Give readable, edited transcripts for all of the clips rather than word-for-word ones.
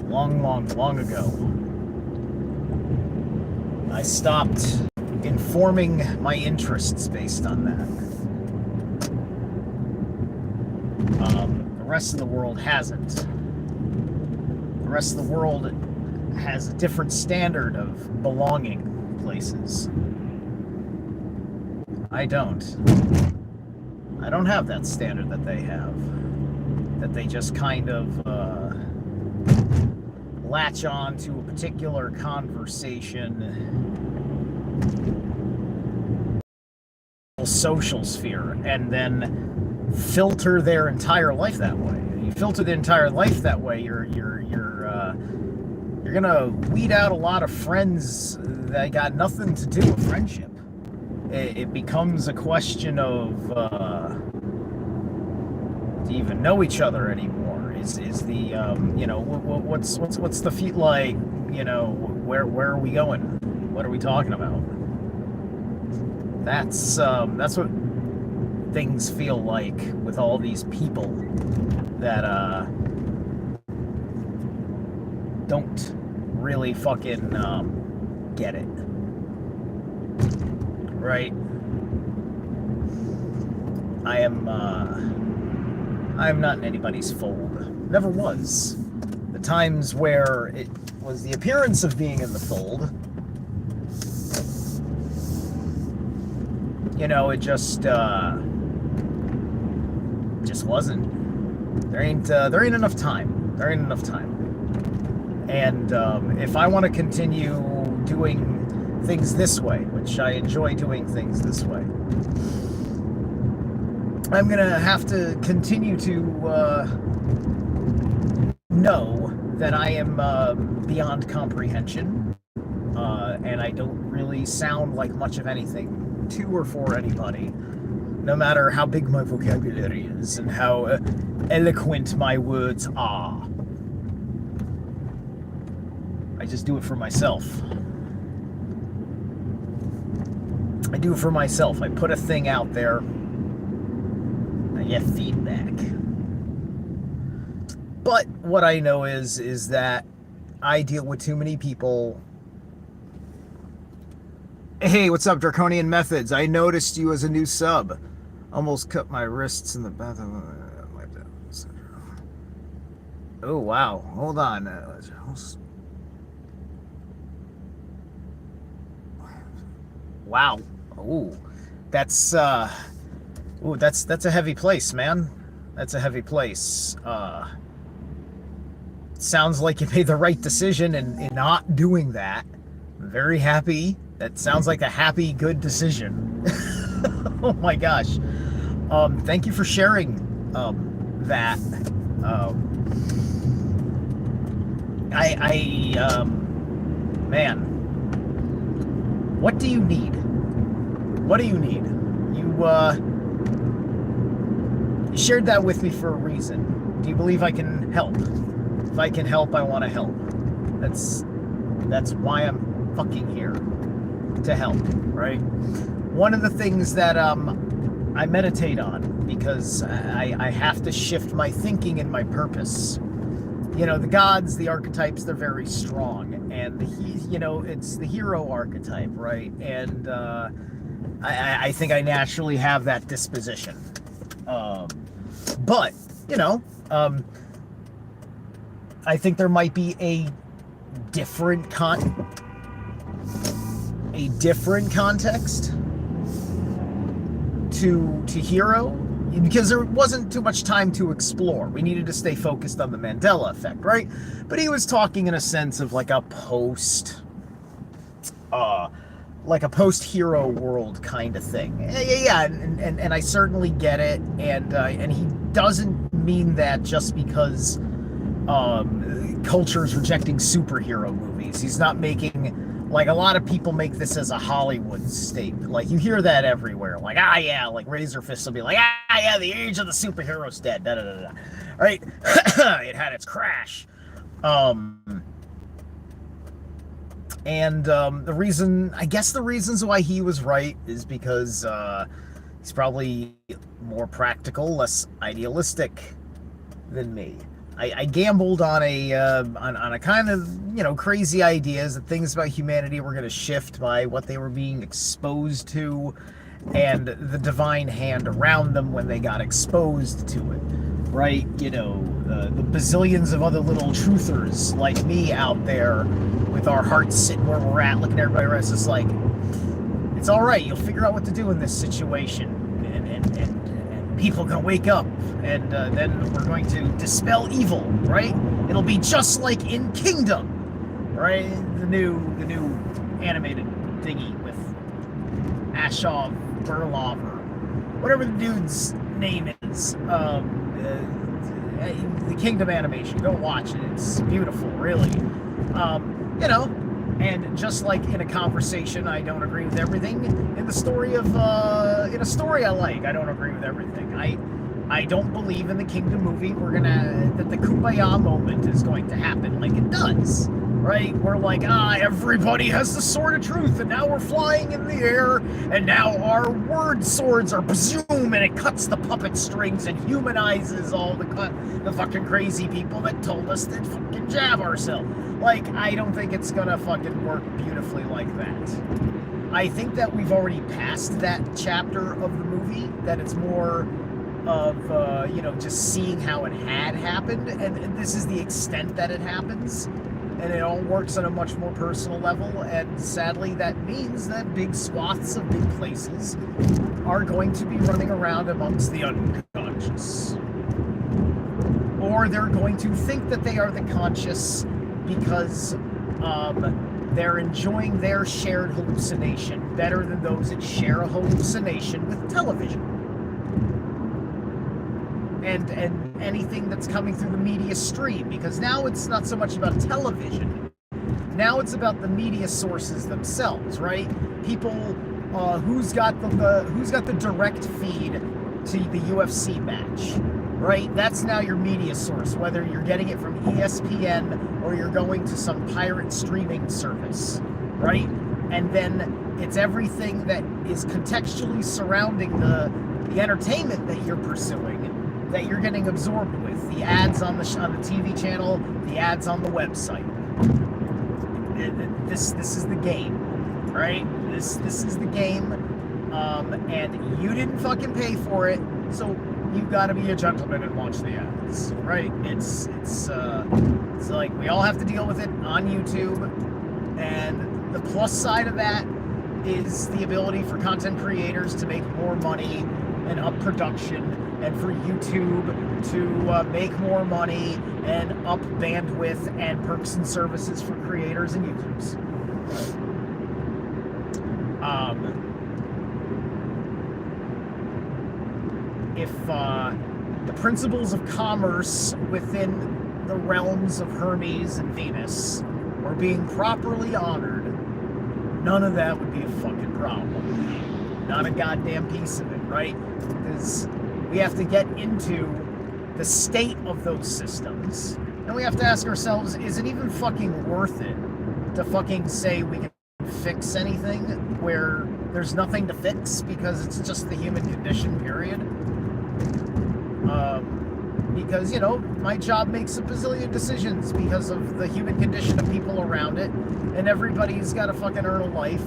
long, long, long ago, I stopped informing my interests based on that. The rest of the world hasn't. The rest of the world has a different standard of belonging places. I don't. I don't have that standard that they have. That they just kind of latch on to a particular conversation, social sphere, and then filter their entire life that way. You filter the entire life that way, you're gonna weed out a lot of friends that got nothing to do with friendship. It becomes a question of do you even know each other anymore? Is the what's the feet like? Where are we going? What are we talking about? That's what things feel like with all these people that don't really fucking get it, right? I'm not in anybody's fold. Never was. The times where it was the appearance of being in the fold, it just wasn't. There ain't enough time. There ain't enough time. And if I want to continue doing things this way, which I enjoy doing things this way, I'm gonna have to continue to know that I am beyond comprehension, and I don't really sound like much of anything to or for anybody, no matter how big my vocabulary is and how eloquent my words are. I just do it for myself. I do it for myself. I put a thing out there. I get feedback. But what I know is that I deal with too many people. Hey, what's up, Draconian Methods? I noticed you as a new sub. Almost cut my wrists in the bathroom. Oh, wow. Hold on. Wow. Ooh. That's a heavy place, man. That's a heavy place. Sounds like you made the right decision in not doing that. I'm very happy. That sounds like a happy, good decision. Oh my gosh. Thank you for sharing that. Man, what do you need? What do you need? You shared that with me for a reason. Do you believe I can help? If I can help, I want to help. That's why I'm fucking here, to help, right? One of the things that I meditate on, because I have to shift my thinking and my purpose. The gods, the archetypes, they're very strong, and it's the hero archetype, right? And I think I naturally have that disposition. But I think there might be a different context to hero, because there wasn't too much time to explore. We needed to stay focused on the Mandela effect, right? But he was talking in a sense of like a post-hero world kind of thing. Yeah, and I certainly get it, and he doesn't mean that just because culture is rejecting superhero movies. He's not making, like, a lot of people make this as a Hollywood statement. Like, you hear that everywhere. Like, yeah, like Razor Fist will be like, yeah, the age of the superhero's dead. Da da da da. Right? It had its crash. The reasons why he was right is because he's probably more practical, less idealistic than me. I gambled on a kind of, you know, crazy ideas that things about humanity were going to shift by what they were being exposed to and the divine hand around them when they got exposed to it, right? You know, the bazillions of other little truthers like me out there with our hearts sitting where we're at, looking at everybody else, it's like, it's all right, you'll figure out what to do in this situation, and people are going to wake up, and then we're going to dispel evil, right? It'll be just like in Kingdom, right? The new animated thingy with Ashov Burlov, or whatever the dude's name is. The Kingdom animation. Go watch it. It's beautiful, really. You know, and just like in a conversation, I don't agree with everything. In the story of in a story I like, I don't agree with everything. I don't believe in the Kingdom movie that the Kumbaya moment is going to happen like it does. Right? We're like, everybody has the sword of truth, and now we're flying in the air, and now our word swords are zoom, and it cuts the puppet strings and humanizes all the fucking crazy people that told us to fucking jab ourselves. Like, I don't think it's gonna fucking work beautifully like that. I think that we've already passed that chapter of the movie, that it's more of, you know, just seeing how it had happened, and this is the extent that it happens. And it all works on a much more personal level, and sadly that means that big swaths of big places are going to be running around amongst the unconscious. Or they're going to think that they are the conscious because they're enjoying their shared hallucination better than those that share a hallucination with television. And anything that's coming through the media stream, because now it's not so much about television. Now it's about the media sources themselves, right? People, who's got the direct feed to the UFC match, right? That's now your media source, whether you're getting it from ESPN or you're going to some pirate streaming service, right? And then it's everything that is contextually surrounding the entertainment that you're pursuing, that you're getting absorbed with. The ads on the TV channel, the ads on the website. This is the game, right? This is the game, and you didn't fucking pay for it, so you've got to be a gentleman and watch the ads, right? It's like we all have to deal with it on YouTube, and the plus side of that is the ability for content creators to make more money and up production, and for YouTube to make more money and up bandwidth and perks and services for creators and users. If the principles of commerce within the realms of Hermes and Venus were being properly honored, none of that would be a fucking problem. Not a goddamn piece of it, right? Because we have to get into the state of those systems, and we have to ask ourselves, is it even fucking worth it to fucking say we can fix anything where there's nothing to fix because it's just the human condition, period? Because, you know, my job makes a bazillion decisions because of the human condition of people around it, and everybody's got to fucking earn a life.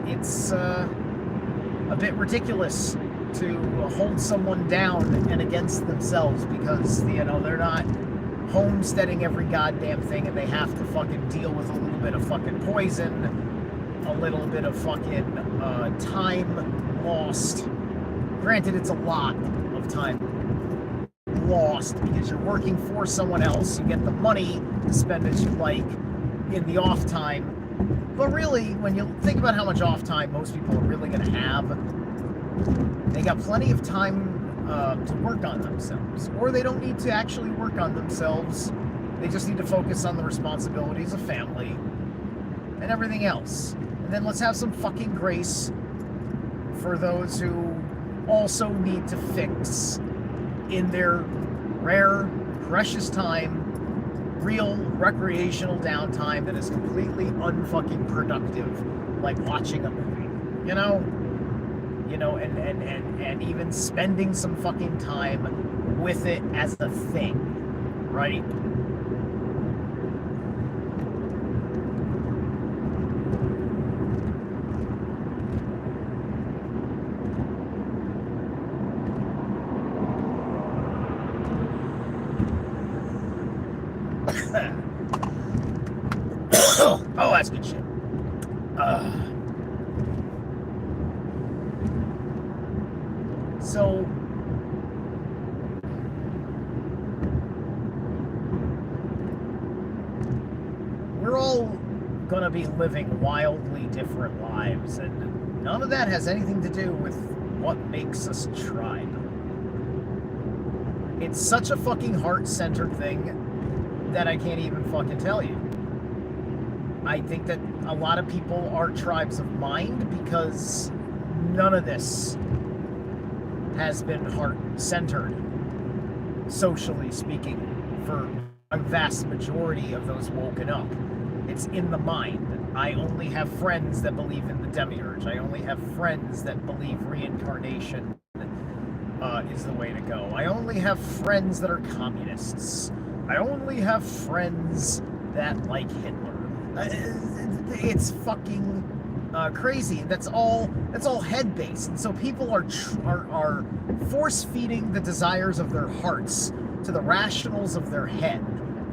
It's a bit ridiculous to hold someone down and against themselves because, you know, they're not homesteading every goddamn thing, and they have to fucking deal with a little bit of fucking poison, a little bit of fucking time lost. Granted, it's a lot of time lost because you're working for someone else. You get the money to spend as you like in the off time. But really, when you think about how much off time most people are really going to have, they got plenty of time to work on themselves. Or they don't need to actually work on themselves. They just need to focus on the responsibilities of family and everything else. And then let's have some fucking grace for those who also need to fix in their rare, precious time real recreational downtime that is completely unfucking productive, like watching a movie, and even spending some fucking time with it as a thing, right? Oh, that's good shit. So we're all gonna be living wildly different lives, and none of that has anything to do with what makes us a tribe. It's such a fucking heart-centered thing that I can't even fucking tell you. I think that a lot of people are tribes of mind because none of this has been heart-centered, socially speaking, for a vast majority of those woken up. It's in the mind. I only have friends that believe in the demiurge. I only have friends that believe reincarnation is the way to go. I only have friends that are communists. I only have friends that like Hitler. It's fucking crazy. That's all head based, and so people are force feeding the desires of their hearts to the rationals of their head,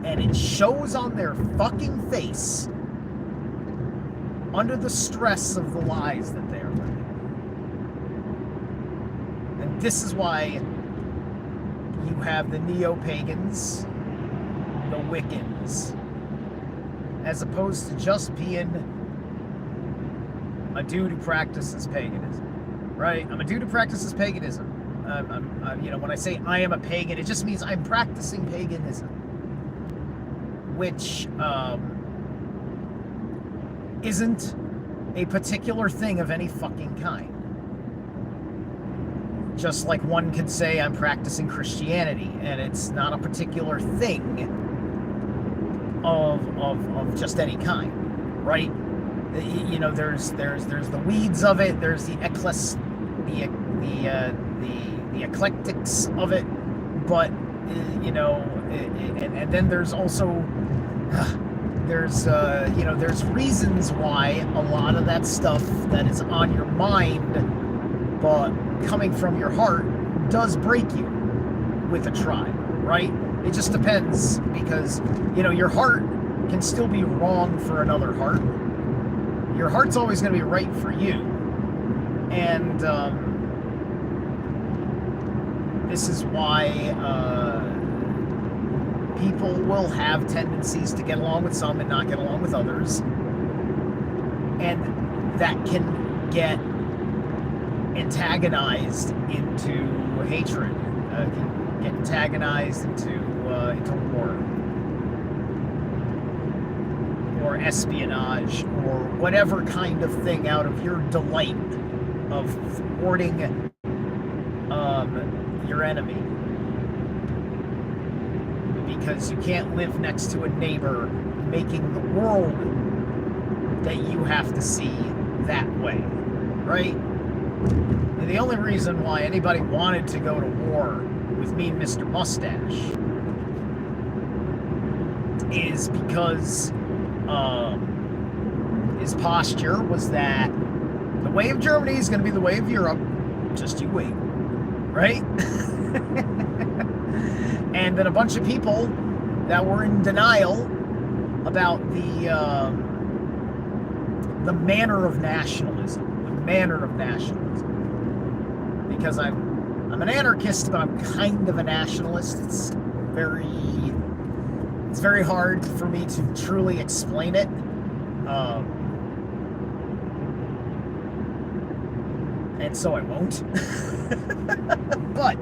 and it shows on their fucking face under the stress of the lies that they are living. And this is why you have the neo-pagans, the Wiccans, as opposed to just being a dude who practices paganism, right? I'm a dude who practices paganism. When I say I am a pagan, it just means I'm practicing paganism, which isn't a particular thing of any fucking kind. Just like one could say I'm practicing Christianity, and it's not a particular thing of just any kind, right? There's the weeds of it. There's the eclectics of it, but and then there's also there's reasons why a lot of that stuff that is on your mind, but coming from your heart, does break you with a tribe, right? It just depends, because your heart can still be wrong for another heart. Your heart's always going to be right for you, and this is why people will have tendencies to get along with some and not get along with others, and that can get antagonized into hatred, can get antagonized into war or espionage or whatever kind of thing out of your delight of thwarting your enemy, because you can't live next to a neighbor making the world that you have to see that way, right? And the only reason why anybody wanted to go to war with me and Mr. Mustache is because his posture was that the way of Germany is going to be the way of Europe, just you wait, right? And then a bunch of people that were in denial about the manner of nationalism, because I'm an anarchist, but I'm kind of a nationalist. It's very hard for me to truly explain it. And so I won't. But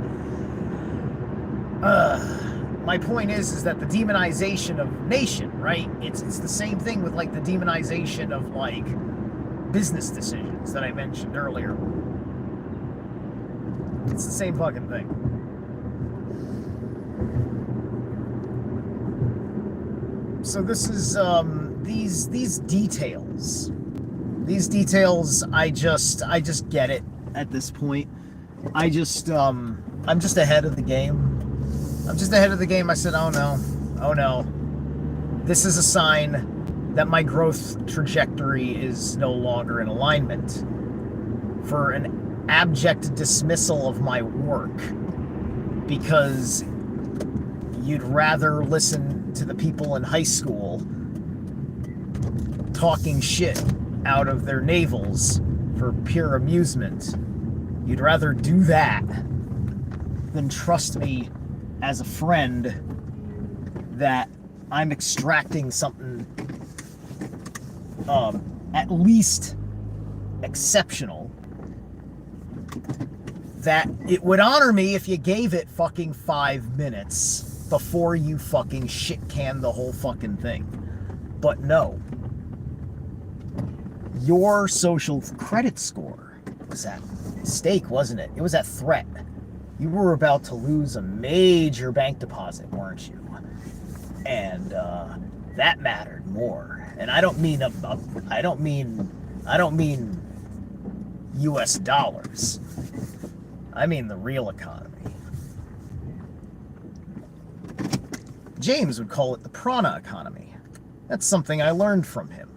my point is that the demonization of nation, right? It's the same thing with like the demonization of like business decisions that I mentioned earlier. It's the same fucking thing. So this is these details. These details, I just get it at this point. I'm just ahead of the game. I'm just ahead of the game. I said, oh no. This is a sign that my growth trajectory is no longer in alignment. For an abject dismissal of my work because you'd rather listen to the people in high school talking shit out of their navels for pure amusement. You'd rather do that than trust me as a friend that I'm extracting something at least exceptional, that it would honor me if you gave it fucking 5 minutes before you fucking shit can the whole fucking thing. But no. Your social credit score was at stake, wasn't it? It was at threat. You were about to lose a major bank deposit, weren't you? And that mattered more. And I don't mean US dollars. I mean the real economy. James would call it the prana economy. That's something I learned from him.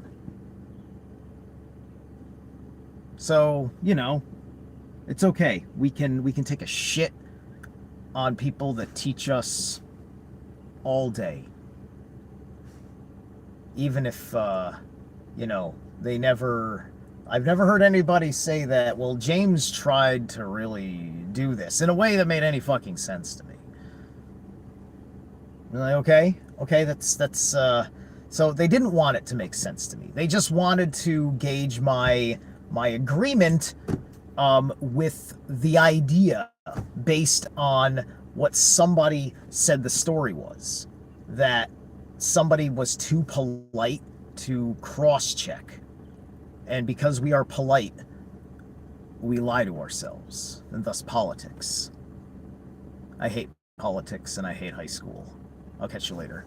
So, it's okay. We can take a shit on people that teach us all day. Even if they never, I've never heard anybody say that, well, James tried to really do this in a way that made any fucking sense to me. I'm like, okay, that's so they didn't want it to make sense to me. They just wanted to gauge my agreement with the idea based on what somebody said the story was, that somebody was too polite to cross-check, and because we are polite, we lie to ourselves, and thus politics. I hate politics and I hate high school. I'll catch you later.